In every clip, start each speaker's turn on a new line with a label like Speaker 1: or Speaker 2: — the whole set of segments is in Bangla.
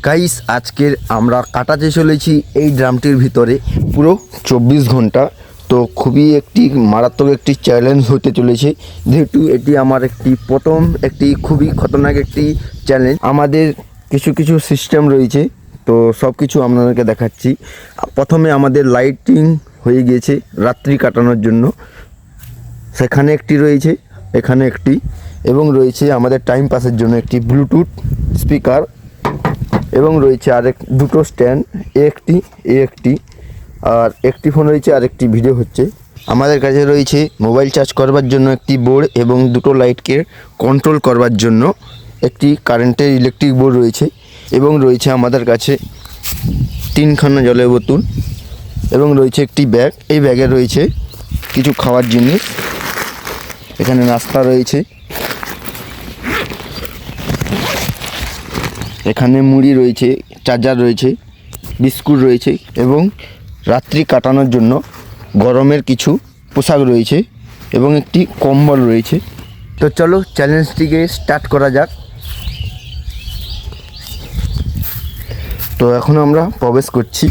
Speaker 1: গাইস আজকের আমরা কাটাতে চলেছি এই ড্রামটির ভিতরে পুরো 24 ঘন্টা। তো খুবই একটি মারাত্মক একটি চ্যালেঞ্জ হতে চলেছে, যেহেতু এটি আমার প্রথম খুবই খতরনাক একটি চ্যালেঞ্জ। আমাদের কিছু সিস্টেম রয়েছে, তো সব কিছু আপনাদেরকে দেখাচ্ছি। প্রথমে আমাদের লাইটিং হয়ে গিয়েছে রাত্রি কাটানোর জন্য, সেখানে একটি রয়েছে, এখানে একটি, এবং রয়েছে আমাদের টাইম পাসের জন্য একটি ব্লুটুথ স্পিকার, এবং রয়েছে দুটো স্ট্যান্ড, একটি আর একটি ফোন রয়েছে, আর একটি ভিডিও হচ্ছে। আমাদের কাছে রয়েছে মোবাইল চার্জ করবার জন্য একটি বোর্ড এবং দুটো লাইটকে কন্ট্রোল করবার জন্য একটি কারেন্টের ইলেকট্রিক বোর্ড রয়েছে, এবং রয়েছে আমাদের কাছে 3খানা জলের বোতল, এবং রয়েছে একটি ব্যাগ। এই ব্যাগে রয়েছে কিছু খাওয়ার জিনিস, এখানে নাস্তা রয়েছে, এখানে মুড়ি রয়েছে, চার্জার রয়েছে, বিস্কুট রয়েছে, এবং রাত্রি কাটানোর জন্য গরমের কিছু পোশাক রয়েছে, এবং একটি কম্বল রয়েছে। তো চলো চ্যালেঞ্জটিকে স্টার্ট করা যাক। তো এখন আমরা প্রবেশ করছি।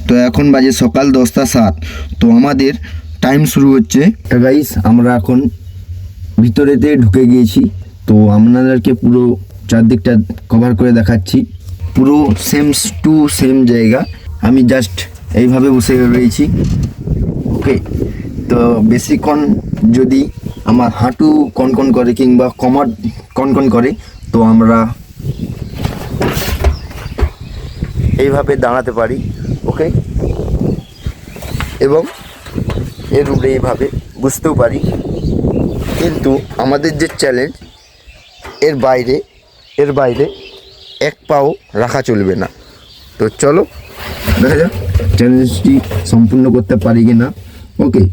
Speaker 1: তো এখন বাজে সকাল 10টা 7। তো আমাদের টাইম শুরু হচ্ছে। তো গাইস আমরা এখন ভিতরেতে ঢুকে গিয়েছি, তো আপনাদেরকে পুরো চারদিকটা কভার করে দেখাচ্ছি। পুরো সেম জায়গা, আমি জাস্ট এইভাবে বসে রয়েছি। ওকে, তো বেশিক্ষণ যদি আমার হাঁটু কনকন করে কিংবা কোমর কনকন করে, তো আমরা এইভাবে দাঁড়াতে পারি। ওকে, এবং এর উপরে এইভাবে বুঝতেও পারি। কিন্তু আমাদের যে চ্যালেঞ্জ, এর বাইরে এক পাও রাখা চলবে না। তো চলো দেখা যাক চ্যালেঞ্জটি সম্পূর্ণ করতে পারি কি না। ওকে,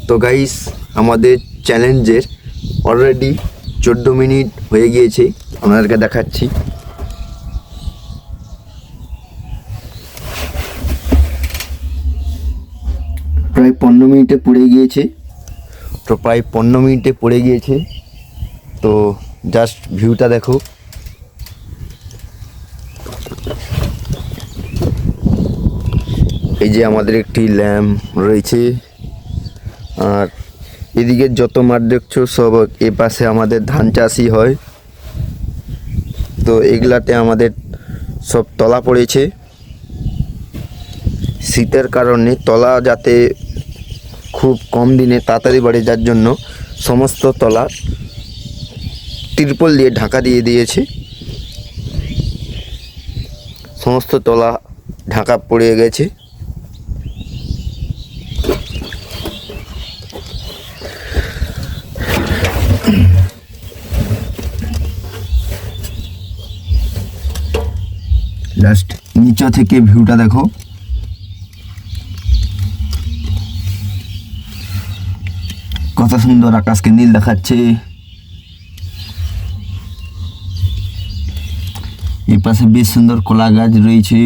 Speaker 1: তো গাইস আমাদের চ্যালেঞ্জের অলরেডি 14 মিনিট হয়ে গিয়েছে, আপনাদেরকে দেখাচ্ছি। প্রায় 15 মিনিটে পড়ে গিয়েছে। তো জাস্ট ভিউটা দেখো। এই যে আমাদের একটি ল্যাম্প রয়েছে, আর এদিকে যত মাঠ দেখছো সব এ পাশে আমাদের ধান চাষই হয়। তো এগুলাতে আমাদের সব তলা পড়েছে। শীতের কারণে তলা যাতে খুব কম দিনে তাড়াতাড়ি বাড়ে, যার জন্য সমস্ত তলা তিরপল দিয়ে ঢাকা দিয়ে দিয়েছে। সমস্ত তলা ঢাকা পড়ে গেছে। জাস্ট নিচে থেকে ভিউটা দেখো। কত সুন্দর আকাশকে নীল দেখাচ্ছে। এই পাশে বেশ সুন্দর কলা গাছ রয়েছে।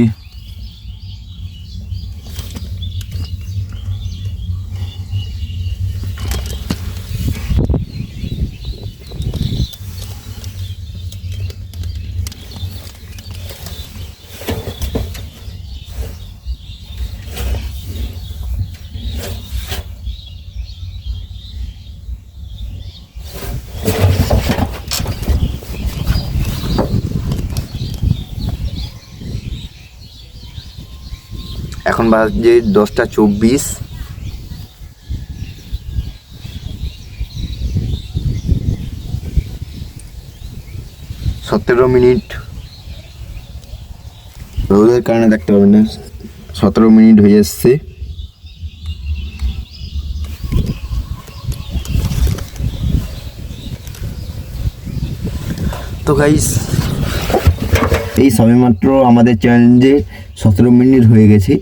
Speaker 1: এখন বাজে 10টা 24। সতেরো মিনিট রোদের কারণে দেখতে পাবেন না, 17 মিনিট হয়ে এসছে। তো গাইস এই সবেমাত্র আমাদের চ্যালেঞ্জে 17 মিনিট হয়ে গেছে।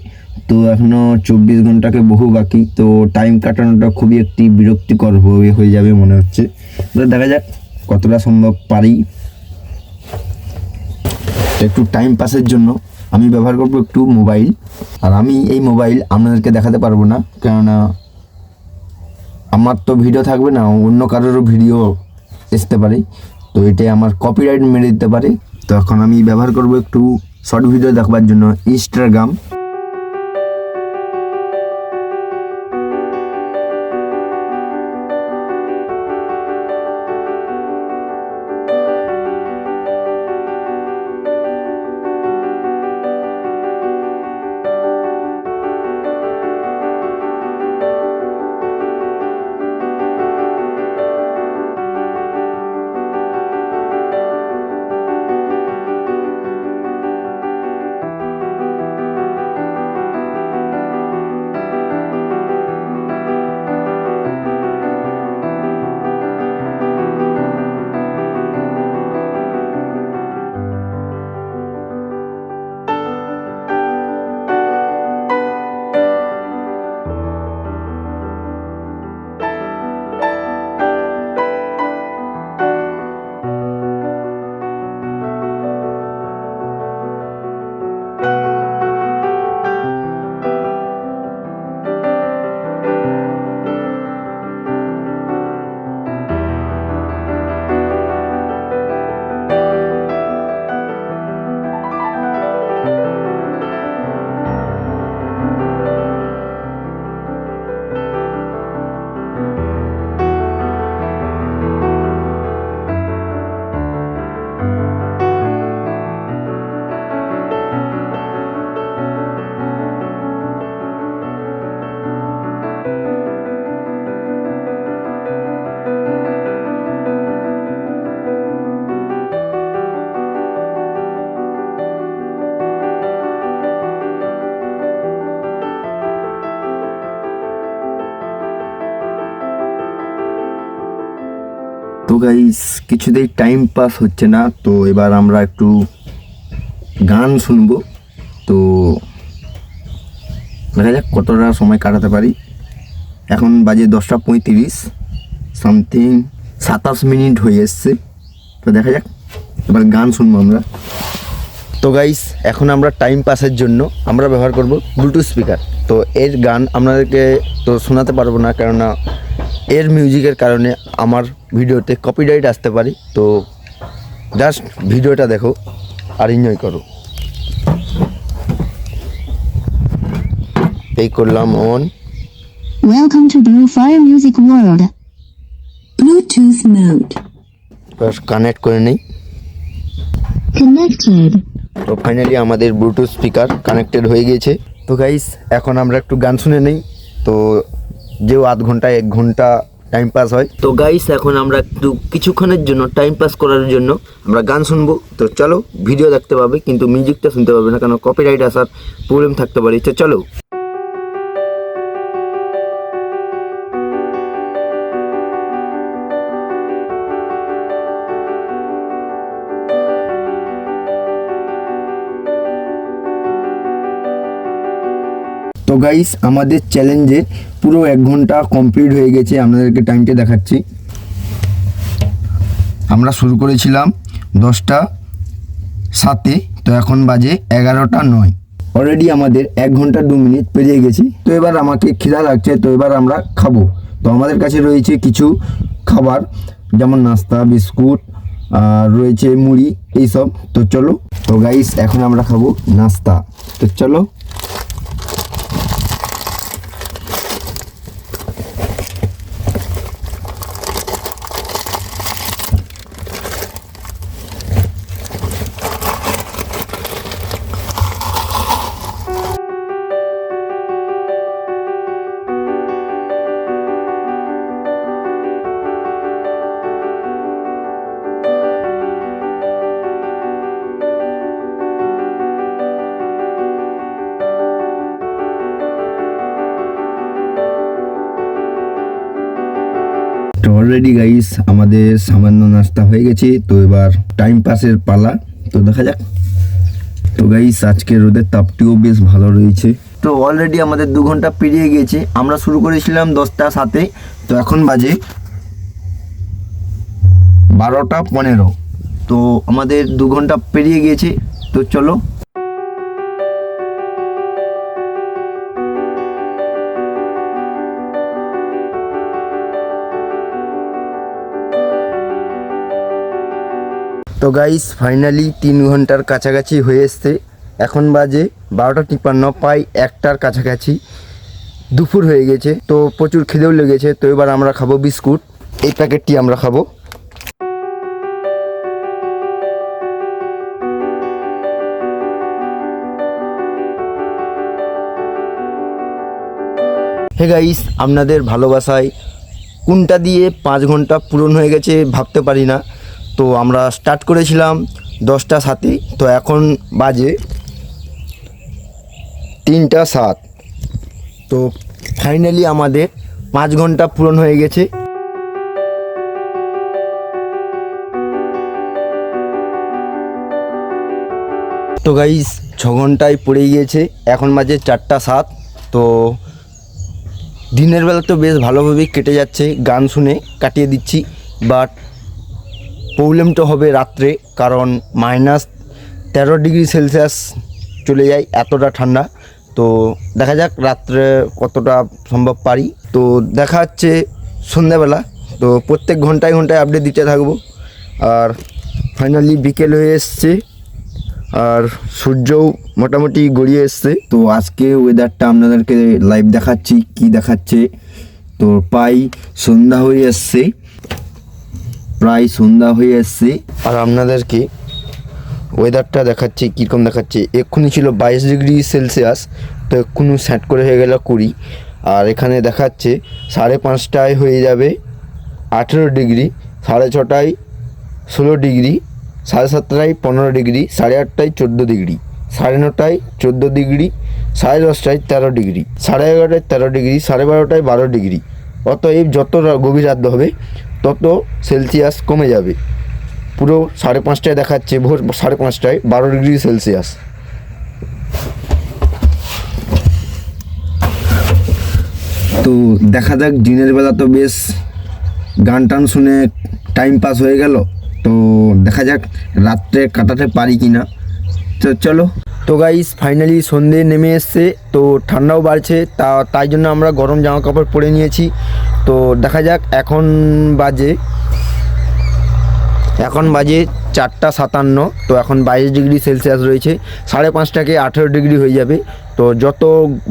Speaker 1: তো এখনো 24 ঘন্টাকে বহু বাকি, তো টাইম কাটানোটা খুবই একটি বিরক্তিকর হয়ে যাবে মনে হচ্ছে। তো দেখা যাক কতটা সম্ভব পারি। একটু টাইম পাসের জন্য আমি ব্যবহার করব একটু মোবাইল, আর আমি এই মোবাইল আপনাদেরকে দেখাতে পারবো না, কেননা আমার তো ভিডিও থাকবে না, অন্য কারোরও ভিডিও আসতে পারে, তো এটাই আমার কপিরাইট মেরে দিতে পারে। তো এখন আমি ব্যবহার করব একটু শর্ট ভিডিও দেখবার জন্য ইনস্টাগ্রাম। তো গাইস কিছুতেই টাইম পাস হচ্ছে না, তো এবার আমরা একটু গান শুনবো। তো দেখা যাক কতটা সময় কাটাতে পারি। এখন বাজে 10:35, সামথিং 27 মিনিট হয়ে এসছে। তো দেখা যাক, এবার গান শুনবো আমরা। তো গাইস এখন আমরা টাইম পাসের জন্য আমরা ব্যবহার করব ব্লুটুথ স্পিকার। তো এর গান আপনাদেরকে তো শোনাতে পারবো না, কেননা এর মিউজিকের কারণে আমার ভিডিওতে কপিরাইট আসতে পারে। তো জাস্ট ভিডিওটা দেখো আর এনজয় করো। এই করলাম on.
Speaker 2: Welcome to Blue Fire Music World. Bluetooth mode.
Speaker 1: Connect করে নেই।
Speaker 2: Connected.
Speaker 1: তো ফাইনালি আমাদের ব্লুটুথ স্পিকার কানেক্টেড হয়ে গিয়েছে। তো গাইস এখন আমরা একটু গান শুনে নেই। তো যেও আধ ঘন্টা 1 ঘন্টা টাইম পাস হয়। তো গাইস এখন আমরা একটু কিছুক্ষণের জন্য টাইম পাস করার জন্য আমরা গান শুনবো। তো চলো, ভিডিও দেখতে পাবে কিন্তু মিউজিকটা শুনতে পাবে না, কারণ কপিরাইট আসার প্রবলেম থাকতে পারে। তো চলো। তো গাইস আমাদের চ্যালেঞ্জে পুরো 1 ঘন্টা কমপ্লিট হয়ে গেছে। আপনাদেরকে টাইমটা দেখাচ্ছি। আমরা শুরু করেছিলাম 10:07, তো এখন বাজে 11:09। অলরেডি আমাদের 1 ঘন্টা 2 মিনিট পেরিয়ে গেছি। তো এবার আমাকে খিদা লাগছে, তো এবার আমরা খাবো। তো আমাদের কাছে রয়েছে কিছু খাবার, যেমন নাস্তা, বিস্কুট, আর রয়েছে মুড়ি, এইসব। তো চলো। তো গাইস এখন আমরা খাবো নাস্তা। তো চলো। তো অলরেডি গাইস আমাদের সামান্য নাস্তা হয়ে গেছে। তো এবার টাইম পাসের পালা। তো দেখা যাক। তো গাইস আজকে রোদের তাপটিও বেশ ভালো রয়েছে। তো অলরেডি আমাদের 2 ঘন্টা পেরিয়ে গিয়েছে। আমরা শুরু করেছিলাম 10টা 7-এ, তো এখন বাজে 12টা 15। তো আমাদের 2 ঘন্টা পেরিয়ে গিয়েছে। তো চলো। তো গাইস ফাইনালি 3 ঘন্টার কাছাকাছি হয়ে এসছে। এখন বাজে 12:53, প্রায় 1টার কাছাকাছি দুপুর হয়ে গেছে। তো প্রচুর খিদেও লেগেছে। তো এবার আমরা খাবো বিস্কুট। এই প্যাকেটটি আমরা খাবো। হে গাইস, আপনাদের ভালোবাসায় কোনটা দিয়ে 5 ঘন্টা পূরণ হয়ে গেছে ভাবতে পারি না। তো আমরা স্টার্ট করেছিলাম 10টা 7-এ, তো এখন বাজে 3টা 7। তো ফাইনালি আমাদের 5 ঘন্টা পূরণ হয়ে গেছে। তো গাইস 6 ঘন্টায় পড়ে গিয়েছে। এখন বাজে 4টা 7। তো দিনের বেলা তো বেশ ভালোভাবেই কেটে যাচ্ছে, গান শুনে কাটিয়ে দিচ্ছি। বাট প্রবলেমটা হবে রাত্রে, কারণ -13°C চলে যায়, এতটা ঠান্ডা। তো দেখা যাক রাত্রে কতটা সম্ভব পারি। তো দেখা হচ্ছে সন্ধ্যাবেলা। তো প্রত্যেক ঘন্টায় ঘন্টায় আপডেট দিতে থাকবো। আর ফাইনালি বিকেল হয়ে এসছে, আর সূর্যও মোটামুটি গড়িয়ে এসছে। তো আজকে ওয়েদারটা আপনাদেরকে লাইভ দেখাচ্ছি, কি দেখাচ্ছে। তো প্রায় সন্ধ্যা হয়ে এসছে, আর আপনাদেরকে ওয়েদারটা দেখাচ্ছি কীরকম দেখাচ্ছে। এক্ষুনি ছিল 22°C, তো এক্ষুনি সেট করে হয়ে গেল 20। আর এখানে দেখাচ্ছে 5:30টায় হয়ে যাবে 18°, 6:30টায় 16°, 7:30টায় 15°, 8:30টায় 14°, 9:30টায় 14°, 10:30টায় 13°, 11:30টায় 13°, 12:30টায় 12°। অতএব যত গভীর রাত হবে তত সেলসিয়াস কমে যাবে। পুরো 5:30টায় দেখাচ্ছে, ভোর 5:30টায় 12°C। তো দেখা যাক, দিনের বেলা তো বেশ গান টান শুনে টাইম পাস হয়ে গেল। তো দেখা যাক রাত্রে কাটাতে পারি কি না। তো চলো। তো গাইস ফাইনালি সন্ধে নেমে এসছে, তো ঠান্ডাও বাড়ছে, তাই জন্য আমরা গরম জামা কাপড় পরে নিয়েছি। তো দেখা যাক, এখন বাজে 4টা 57। তো এখন 22°C রয়েছে। 5:30টাকে 18° হয়ে যাবে। তো যত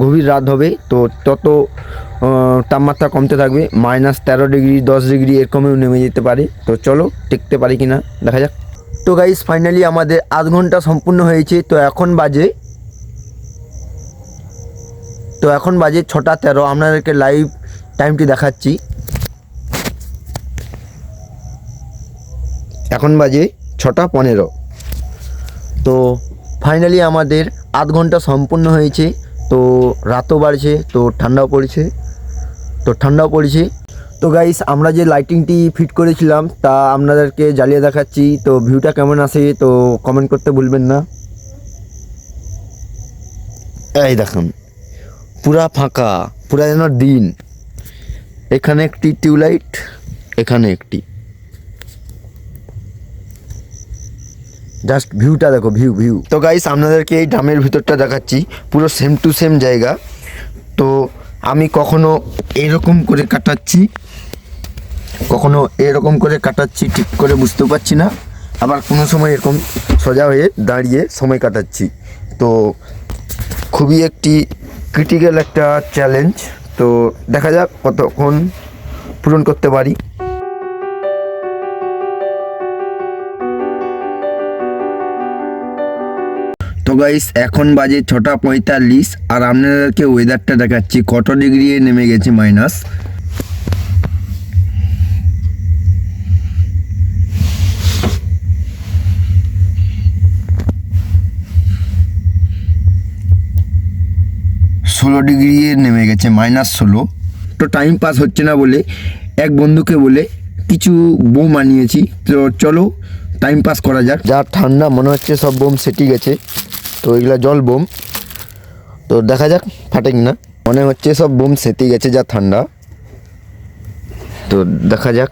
Speaker 1: গভীর রাত হবে তো তত তাপমাত্রা কমতে থাকবে। -13°, 10° এরকমও নেমে যেতে পারে। তো চলো টিকতে পারি কি না দেখা যাক। তো গাইস ফাইনালি আমাদের আধ ঘন্টা সম্পূর্ণ হয়েছে। তো এখন বাজে 6টা 13। আপনাদেরকে লাইভ টাইমটি দেখাচ্ছি। এখন বাজে 6টা 15। তো ফাইনালি আমাদের আধ ঘন্টা সম্পূর্ণ হয়েছে। তো রাতও বাড়ছে, তো ঠান্ডাও পড়েছে। তো গাইস আমরা যে লাইটিংটি ফিট করেছিলাম তা আপনাদেরকে জ্বালিয়ে দেখাচ্ছি। তো ভিউটা কেমন আসে তো কমেন্ট করতে ভুলবেন না। এই দেখুন, পুরা ফাঁকা, পুরা যেন দিন। এখানে একটি টিউবলাইট, এখানে একটি। জাস্ট ভিউটা দেখো, ভিউ। তো গাইস আপনাদেরকে এই ড্রামের ভিতরটা দেখাচ্ছি, পুরো সেম টু সেম জায়গা। তো আমি কখনো এরকম করে কাটাচ্ছি ঠিক করে বুঝতে পারছি না, আবার কোনো সময় এরকম সোজা হয়ে দাঁড়িয়ে সময় কাটাচ্ছি। তো খুবই একটি ক্রিটিক্যাল একটা চ্যালেঞ্জ। তো দেখা যাক কতক্ষণ পূরণ করতে পারি। তো গাইস এখন বাজে 6টা 45, আর আপনাদেরকে ওয়েদারটা দেখাচ্ছি কত ডিগ্রি নেমে গেছে মাইনাস। -16° নেমে গেছে, -16। তো টাইম পাস হচ্ছে না বলে এক বন্ধুকে বলে কিছু বোম আনিয়েছি। তো চলো টাইম পাস করা যাক। যা ঠান্ডা মনে হচ্ছে সব বোম সেটে গেছে। তো এগুলা জল বোম। তো দেখা যাক ফাটে কি না। মনে হচ্ছে সব বোম সেতে গেছে, যা ঠান্ডা। তো দেখা যাক।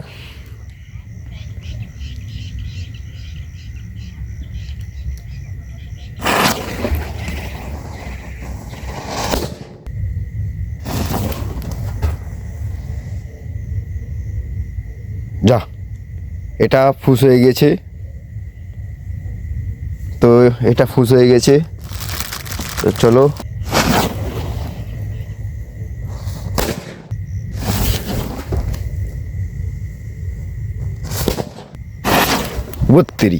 Speaker 1: যা, এটা ফুস হয়ে গেছে। তো এটা ফুস হয়ে গেছে। তো চলো, বত্তিরি।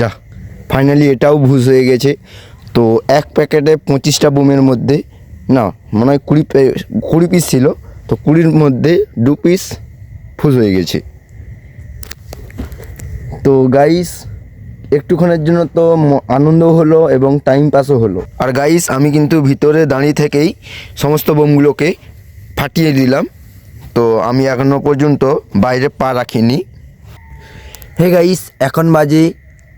Speaker 1: যা, ফাইনালি এটাও ভুজ হয়ে গেছে। তো এক প্যাকেটে 25টা বোমের মধ্যে, না মনে হয় 20 পিস ছিল, তো 20-র মধ্যে 2 পিস ফুজ হয়ে গেছে। তো গাইস, একটুক্ষণের জন্য তো আনন্দ হলো এবং টাইম পাসও হলো। আর গাইস, আমি কিন্তু ভিতরে দাঁড়িয়ে থেকেই সমস্ত বোমগুলোকে ফাটিয়ে দিলাম। তো আমি এখনও পর্যন্ত বাইরে পা রাখিনি। হে গাইস, এখন বাজে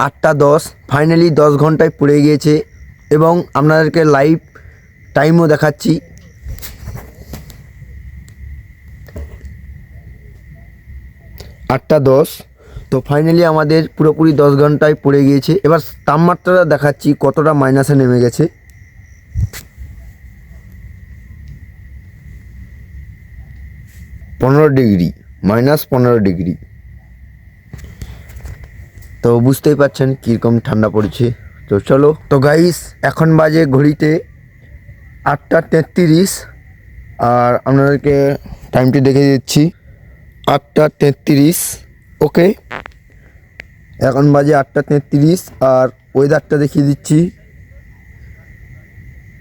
Speaker 1: 8টা 10। ফাইনালি 10 ঘন্টায় পড়ে গিয়েছে এবং আপনাদেরকে লাইভ টাইমও দেখাচ্ছি। 8টা 10। তো ফাইনালি আমাদের পুরোপুরি 10 ঘন্টায় পড়ে গিয়েছে। এবার তাপমাত্রাটা দেখাচ্ছি কতটা মাইনাসে নেমে গেছে। -15 ডিগ্রি। -15 ডিগ্রি। তো বুঝতেই পারছেন কীরকম ঠান্ডা পড়েছে। তো চলো, তো গাইস এখন বাজে ঘড়িতে 8টা 33। আর আপনাদেরকে টাইমটি দেখে দিচ্ছি, 8টা 33। ওকে, এখন বাজে 8টা 33। আর ওয়েদারটা দেখিয়ে দিচ্ছি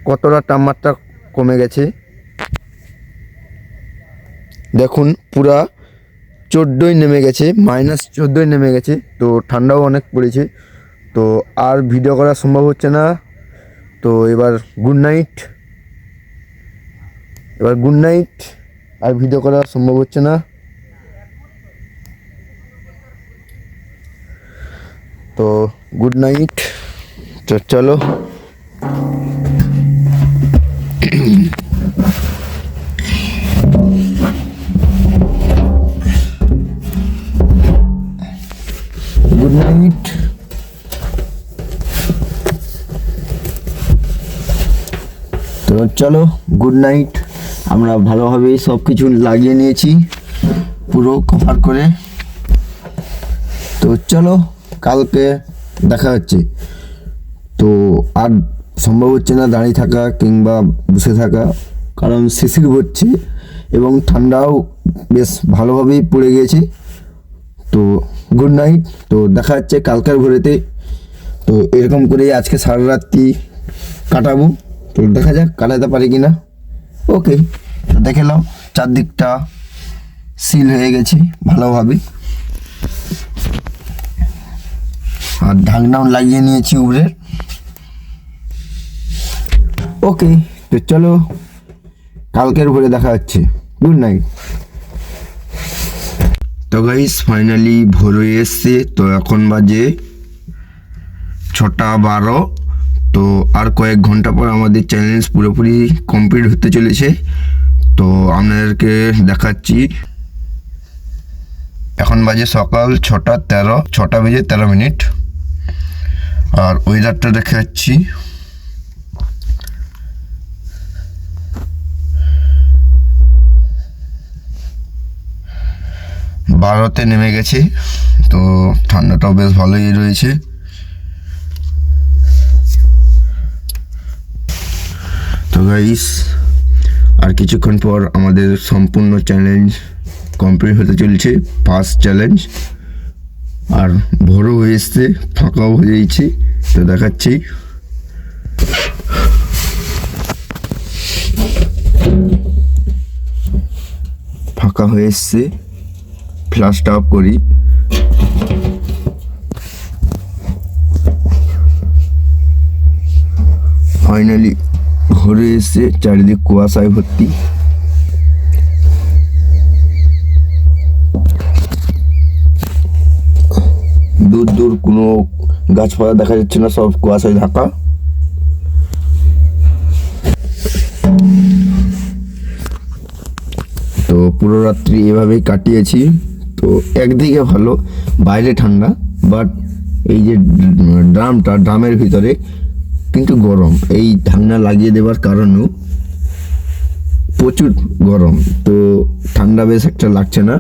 Speaker 1: কতটা তাপমাত্রা কমে গেছে। দেখুন, পুরা 14ই নেমে গেছে, -14ই নেমে গেছে। তো ঠান্ডাও অনেক পড়েছে। তো আর ভিডিও করা সম্ভব হচ্ছে না। তো এবার গুড নাইট। আর ভিডিও করা সম্ভব হচ্ছে না। তো গুড নাইট। তো চলো, গুড নাইট। তো চলো, গুড নাইট। আমরা ভালোভাবেই সব কিছু লাগিয়ে নিয়েছি পুরো কভার করে। তো চলো, কালকে দেখা হচ্ছে। তো আর সম্ভব হচ্ছে না দাঁড়িয়ে থাকা কিংবা বসে থাকা, কারণ শিশির হচ্ছে এবং ঠান্ডাও বেশ ভালোভাবেই পড়ে গিয়েছে। তো গুড নাইট। তো দেখা যাচ্ছে কালকের ভোরেতে। তো এরকম করেই আজকে সারা রাত্রি কাটাবো। তো দেখা যাক কাটাতে পারি কি না। ওকে, তো দেখে নাও চারদিকটা সিল হয়ে গেছে ভালোভাবে। আর ঢাকনাও লাগিয়ে নিয়েছি উপরে। ওকে, তো চলো কালকের ভোরে দেখা হচ্ছে। Good night. তো গাইস, ফাইনালি ভোর হয়ে এসছে। তো এখন বাজে 6টা 12। তো আর কয়েক ঘন্টা পর আমাদের চ্যালেঞ্জ পুরোপুরি কমপ্লিট হতে চলেছে। তো আপনাদেরকে দেখাচ্ছি। এখন বাজে সকাল 6টা 13, 6টা বেজে 13 মিনিট। আর ওয়েদারটা দেখে যাচ্ছি, বারোতে নেমে গেছে, তো ঠান্ডাটাও বেশ ভালোই রয়েছে। তো গাইস আর কিছুক্ষণ পর আমাদের সম্পূর্ণ চ্যালেঞ্জ কমপ্লিট হতে চলছে, ফার্স্ট চ্যালেঞ্জ। আর ভোরও হয়ে এসছে, ফাঁকাও হয়ে যাচ্ছে, তো দেখাচ্ছি। ফাঁকা হয়ে এসছে, ফ্ল্যাশটা অফ করি। ফাইনালি ঘুরে এসছে, চারিদিক কুয়াশায় ভর্তি। দূর দূর কোনো গাছপালা দেখা যাচ্ছে না, সব কুয়াশায় ঢাকা। তো পুরো রাত্রি এভাবেই কাটিয়েছি। তো একদিকে ভালো, বাইরে ঠান্ডা, বাট এই যে ড্রামের ভিতরে কিন্তু গরম। এই ঠান্ডা লাগিয়ে দেওয়ার কারণেও প্রচুর গরম, তো ঠান্ডা বেশ একটা লাগছে না,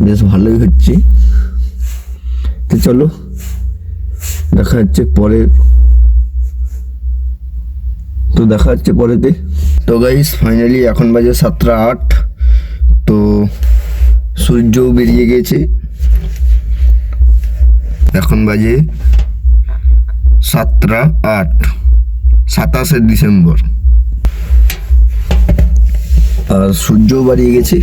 Speaker 1: বেশ ভালোই হচ্ছে। তো চলো দেখা হচ্ছে পরে, তো দেখা হচ্ছে পরেতে। তো গাইস ফাইনালি এখন বাজে 7:08, তো সূর্যও বেরিয়ে গেছে। এখন বাজে 7:08, 27শে ডিসেম্বর, আর সূর্যও বাড়িয়ে গেছে।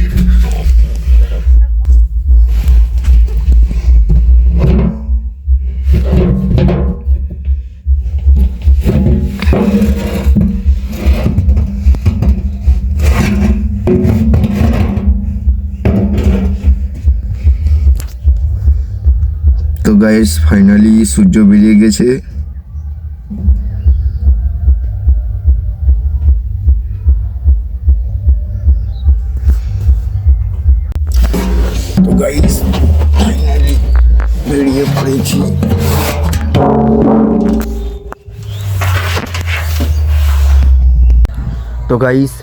Speaker 1: তো গাইস ফাইনালি সূর্য বেরিয়ে গেছে। তো গাইস ফাইনালি বেরিয়ে পড়েছি। তো গাইস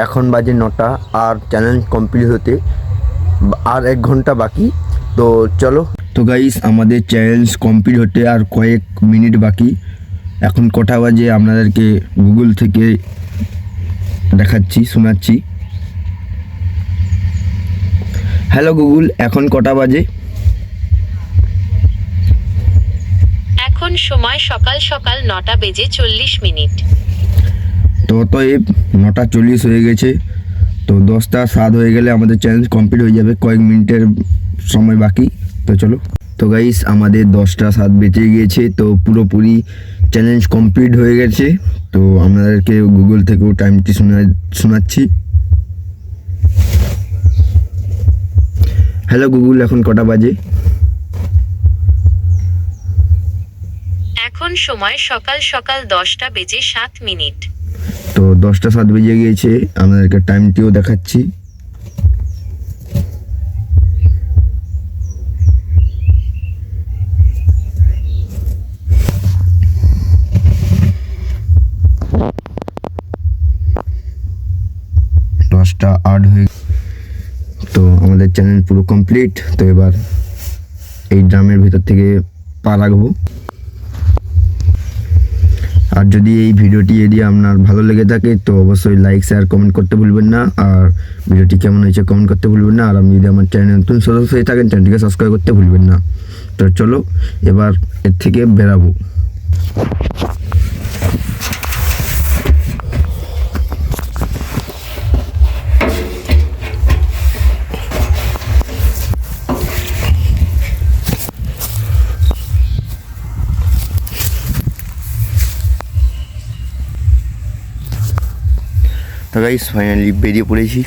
Speaker 1: এখন বাজে 9টা, আর চ্যালেঞ্জ কমপ্লিট হতে আর 1 ঘন্টা বাকি। তো চলো। তো গাইস আমাদের চ্যালেঞ্জ কমপ্লিট হতে আর কয়েক মিনিট বাকি। এখন কটা বাজে আপনাদেরকে গুগল থেকে দেখাচ্ছি, শোনাচ্ছি। হ্যালো গুগল, এখন কটা বাজে?
Speaker 3: এখন সময় সকাল সকাল 9:40
Speaker 1: তো অতএব 9:40 হয়ে গেছে। তো 10:07 হয়ে গেলে আমাদের চ্যালেঞ্জ কমপ্লিট হয়ে যাবে, কয়েক মিনিটের সময় বাকি। তো চলো। তো গাইস আমাদের 10:07 বেঁচে গিয়েছে, তো পুরোপুরি চ্যালেঞ্জ কমপ্লিট হয়ে গেছে। তো আপনাদেরকে গুগল থেকেও টাইমটি শোনাচ্ছি। হ্যালো গুগল, এখন কটা বাজে?
Speaker 3: এখন সময় সকাল সকাল 10:07।
Speaker 1: তো 10:07 বেজে গিয়েছে, আপনাদেরকে টাইমটিও দেখাচ্ছি। দশটা 8 হয়ে, তো আমাদের চ্যানেল পুরো কমপ্লিট। তো এবার এই ড্রামের ভিতর থেকে পা রাখবো। আর যদি এই ভিডিওটি যদি আপনার ভালো লেগে থাকে তো অবশ্যই লাইক শেয়ার কমেন্ট করতে ভুলবেন না। আর ভিডিওটি কেমন হয়েছে কমেন্ট করতে ভুলবেন না। আর আপনি যদি আমার চ্যানেল নতুন সদস্য হয়ে থাকেন চ্যানেলটিকে সাবস্ক্রাইব করতে ভুলবেন না। তো চলো এবার এর থেকে বেরাবো। তো গাইস ফাইনালি বেরিয়ে পড়েছি।